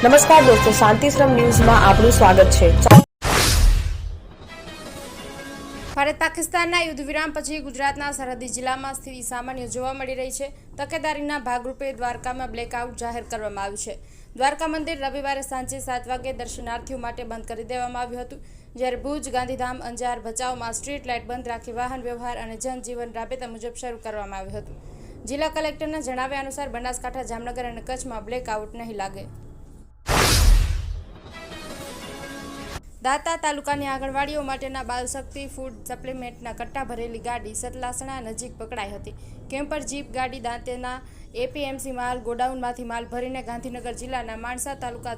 નમસ્કાર દોસ્તો, શાંતિશ્રમ ન્યૂઝમાં આપનું સ્વાગત છે। ભારત પાકિસ્તાનના યુદ્ધ વિરામ પછી ગુજરાતના સરહદી જિલ્લામાં સ્થિતિ સામાન્ય જોવા મળી રહી છે। તકેદારીના ભાગરૂપે દ્વારકામાં બ્લેકઆઉટ જાહેર કરવામાં આવ્યું છે। દ્વારકા મંદિર રવિવારે સાંજે 7 વાગે દર્શનાર્થીઓ માટે બંધ કરી દેવામાં આવ્યું હતું, જ્યારે ભુજ, ગાંધીધામ, અંજાર, ભચાઉમાં સ્ટ્રીટ લાઇટ બંધ રાખી વાહન વ્યવહાર અને જનજીવન રાબેતા મુજબ શરૂ કરવામાં આવ્યું હતું। જિલ્લા કલેક્ટરના જણાવ્યા અનુસાર બનાસકાંઠા, જામનગર અને કચ્છમાં બ્લેકઆઉટ નહીં લાગે। દાંતા તાલુકાની આંગણવાડીઓ માટેના બાલશક્તિ ફૂડ સપ્લિમેન્ટના કટ્ટા ભરેલી ગાડી સતલાસણા નજીક પકડાઈ હતી। કેમ્પર જીપ ગાડી દાંતેના એપીએમસી માલ ગોડાઉનમાંથી માલ ભરીને ગાંધીનગર જિલ્લાના માણસા તાલુકા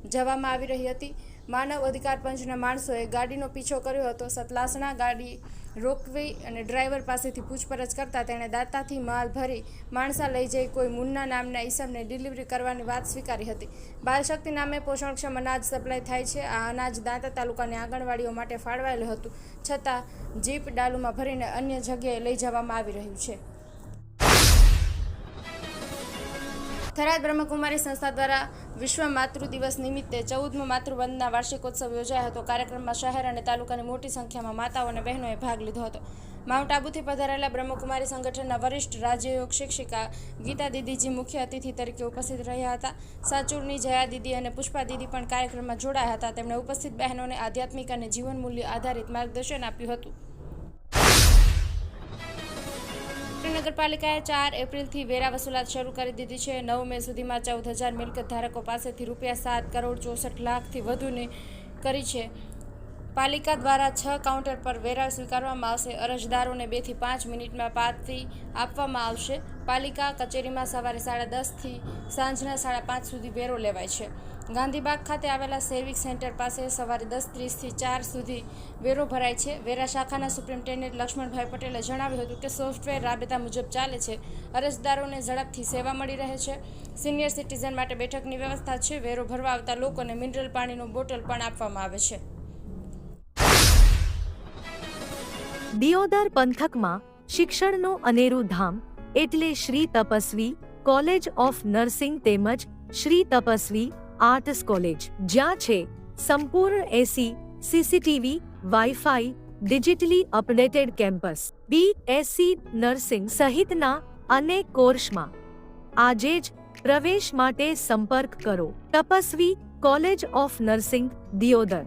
જવામાં આવી રહી હતી। માનવ અધિકાર પંચના માણસોએ ગાડીનો પીછો કર્યો હતો। સતલાસણા ગાડી રોકવી અને ડ્રાઈવર પાસેથી પૂછપરછ કરતા તેણે દાંતાથી માલ ભરી માણસા લઈ જઈ કોઈ મુન્ના નામના ઈસમને ડિલિવરી કરવાની વાત સ્વીકારી હતી। બાલશક્તિ નામે પોષણક્ષમ અનાજ સપ્લાય થાય છે। આ અનાજ દાંતા તાલુકાની આંગણવાડીઓ માટે ફાળવાયેલું હતું, છતાં જીપ ડાલુમાં ભરીને અન્ય જગ્યાએ લઈ જવામાં આવી રહ્યું છે। થરાદ બ્રહ્મકુમારી સંસ્થા દ્વારા વિશ્વ માતૃ દિવસ નિમિત્તે 14મો માતૃવંદના વાર્ષિકોત્સવ યોજાયો હતો। કાર્યક્રમમાં શહેર અને તાલુકાની મોટી સંખ્યામાં માતાઓ અને બહેનોએ ભાગ લીધો હતો। માઉન્ટ આબુથી પધારેલા બ્રહ્મકુમારી સંગઠનના વરિષ્ઠ રાજ્યયોગ શિક્ષિકા ગીતા દીદીજી મુખ્ય અતિથિ તરીકે ઉપસ્થિત રહ્યા હતા। સાચુરની જયા દીદી અને પુષ્પા દીદી પણ કાર્યક્રમમાં જોડાયા હતા। તેમણે ઉપસ્થિત બહેનોને આધ્યાત્મિક અને જીવન મૂલ્ય આધારિત માર્ગદર્શન આપ્યું હતું। નગરપાલિકાએ 4 એપ્રિલથી વેરા વસૂલાત શરૂ કરી દીધી છે। 9 મે સુધીમાં 14,000 મિલકત ધારકો પાસેથી ₹7,64,00,000થી વધુની કરી છે। પાલિકા દ્વારા 6 કાઉન્ટર પર વેરા સ્વીકારવામાં આવશે। અરજદારોને 2 થી 5 મિનિટમાં પાવતી આપવામાં આવશે। પાલિકા કચેરીમાં સવારે 10:30 થી સાંજના 5:30 સુધી વેરો લેવાય છે। ગાંધીબાગ ખાતે આવેલા સેવિક સેન્ટર પાસે સવારે 10:30 થી 4 સુધી વેરો ભરાય છે। વેરા શાખાના સુપ્રિન્ટેન્ડન્ટ લક્ષ્મણભાઈ પટેલે જણાવ્યું હતું કે સોફ્ટવેર રાબેતા મુજબ ચાલે છે। અરજદારોને ઝડપથી સેવા મળી રહે છે। સિનિયર સિટીઝન માટે બેઠકની વ્યવસ્થા છે। વેરો ભરવા આવતા લોકોને મિનરલ પાણીનું બોટલ પણ આપવામાં આવે છે। દિયોદર પંથકમાં શિક્ષણનું અનેરું ધામ એટલે Shri Tapasvi college of nursing તેમજ શ્રી તપસ્વી આર્ટ્સ કોલેજ, જ્યાં છે સંપૂર્ણ AC, CCTV, wifi, digitally updated campus, BSc nursing સહિતના અનેક કોર્સમાં આજે જ પ્રવેશ માટે સંપર્ક કરો। Tapasvi college of nursing, Deodar.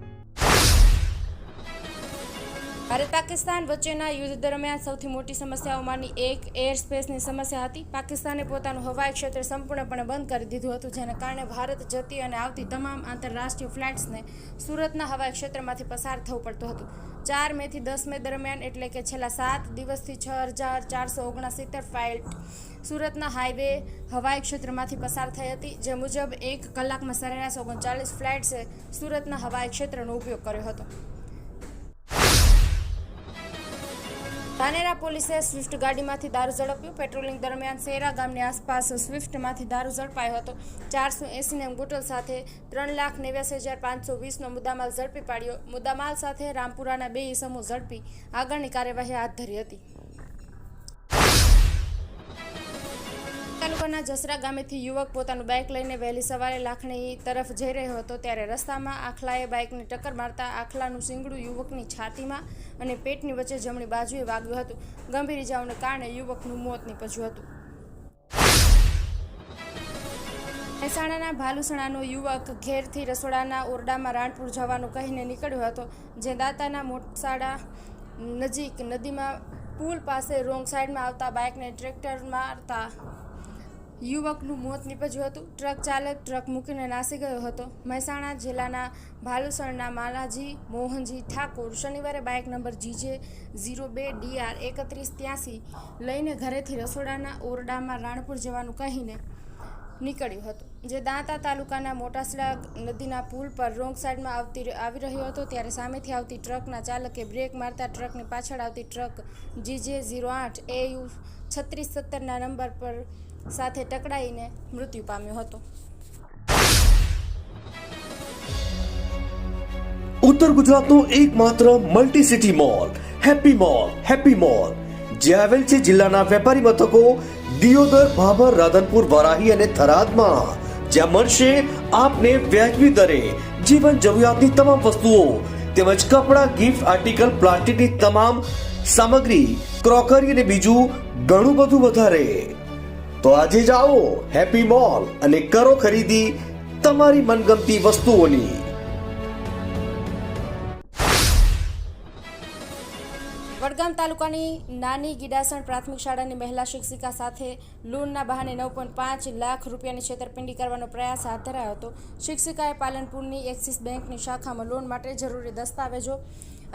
Bharat Pakistan વચ્ચેના યુદ્ધ દરમિયાન સૌથી મોટી સમસ્યાઓમાંની એક એર સ્પેસની સમસ્યા હતી। પાકિસ્તાને પોતાનું હવાઈ ક્ષેત્ર સંપૂર્ણપણે બંધ કરી દીધું હતું, જેને કારણે ભારત જતી અને આવતી તમામ આંતરરાષ્ટ્રીય ફ્લાઇટ્સને સુરતના હવાઈ ક્ષેત્રમાંથી પસાર થવું પડતું હતું। 4 મેથી 10 મે દરમિયાન એટલે કે છેલ્લા 7 દિવસથી 6,469 ફ્લાઇટ સુરતના હાઈવે હવાઈ ક્ષેત્રમાંથી પસાર થઈ હતી, જે મુજબ 1 કલાકમાં સરેરાશ 39 ફ્લાઇટ્સે સુરતના હવાઈ ક્ષેત્રનો ઉપયોગ કર્યો હતો। ધાનેરા પોલીસે સ્વિફ્ટ ગાડીમાંથી દારૂ ઝડપ્યું। પેટ્રોલિંગ દરમિયાન સેરા ગામની આસપાસ સ્વિફ્ટમાંથી દારૂ ઝડપાયો હતો। 480 બોટલ સાથે 3,89,520નો મુદ્દામાલ ઝડપી પાડ્યો। મુદ્દામાલ સાથે રામપુરાના 2 ઈસમો ઝડપી આગળની કાર્યવાહી હાથ ધરી હતી। તાલુકાના જસરા ગામેથી યુવક પોતાનું બાઇક લઈને વહેલી સવારે લાખણી તરફ જઈ રહ્યો હતો, ત્યારે રસ્તામાં આખલાએ બાઇકને ટક્કર મારતા આખલાનું શીંગડું યુવકની છાતીમાં અને પેટની વચ્ચે જમણી બાજુએ વાગ્યું હતું। ગંભીર ઇજાઓને કારણે યુવકનું મોત નીપજ્યું હતું। મહેસાણાના ભાલુસણાનો યુવક ઘેરથી રસોડાના ઓરડામાં રાણપુર જવાનું કહીને નીકળ્યો હતો, જે દાંતાના મોટસાડા નજીક નદીમાં પુલ પાસે રોંગ સાઈડમાં આવતા બાઇકને ટ્રેક્ટર મારતા યુવકનું મોત નીપજ્યું હતું। ટ્રક ચાલક ટ્રક મૂકીને નાસી ગયો હતો। મહેસાણા જિલ્લાના ભાલુસણના માલાજી મોહનજી ઠાકોર શનિવારે બાઇક નંબર GJ02DR 3183 લઈને ઘરેથી રસોડાના ઓરડામાં રાણપુર જવાનું કહીને નીકળ્યું હતું, જે દાંતા તાલુકાના મોટાસડા નદીના પુલ પર રોંગ સાઈડમાં આવી રહ્યો હતો, ત્યારે સામેથી આવતી ટ્રકના ચાલકે બ્રેક મારતા ટ્રકની પાછળ આવતી ટ્રક GJ08 AU 3670ના નંબર પર સાથે ટકરાઈને મૃત્યુ પામ્યો હતો। ઉત્તર ગુજરાતનો એકમાત્ર multi city mall happy mall જે આવેલ છે જિલ્લાના વેપારી મથકો દિયોદર, ભાભર, રાધનપુર, વરાહી અને થરાદમાં, જ્યાં મળશે આપને વ્યાજબી દરે જીવન જરૂરિયાતની તમામ વસ્તુઓ તેમજ કપડાં, ગિફ્ટ આર્ટિકલ, પ્લાસ્ટિકની તમામ સામગ્રી, ક્રોકરી અને બીજું ઘણું બધું વધારે. તો આજે જ આવો હેપી મોલ અને કરો ખરીદી તમારી મનગમતી વસ્તુઓની. વડગામ તાલુકાની નાની ગીડાસણ પ્રાથમિક શાળાની મહિલા શિક્ષિકા સાથે લોનના બહાને 9.5 લાખ રૂપિયાની છેતરપિંડી કરવાનો પ્રયાસ હાથ ધરાયો હતો. શિક્ષિકાએ પાલનપુરની એક્સિસ બેંકની શાખામાં લોન માટે જરૂરી દસ્તાવેજો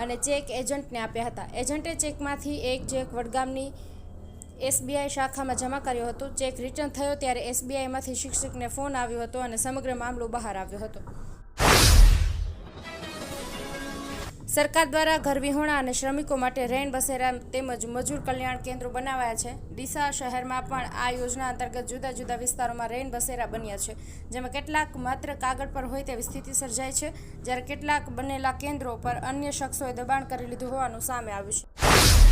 અને ચેક એજન્ટને આપ્યા હતા. એજન્ટે ચેકમાંથી એક ચેક વડગામની SBI શાખામાં જમા કર્યો હતો. ચેક રિટર્ન થયો ત્યારે SBIમાંથી શિક્ષકને ફોન આવ્યો હતો અને સમગ્ર મામલો બહાર આવ્યો હતો. સરકાર દ્વારા ઘર વિહોણા અને શ્રમિકો માટે રૈન બસેરા તેમજ મજૂર કલ્યાણ કેન્દ્રો બનાવાયા છે. ડીસા શહેરમાં પણ આ યોજના અંતર્ગત જુદા જુદા વિસ્તારોમાં રૈન બસેરા બન્યા છે, જેમાં કેટલાક માત્ર કાગળ પર હોય તેવી સ્થિતિ સર્જાય છે, જ્યારે કેટલાક બનેલા કેન્દ્રો પર અન્ય શખ્સોએ દબાણ કરી લીધું હોવાનું સામે આવ્યું છે.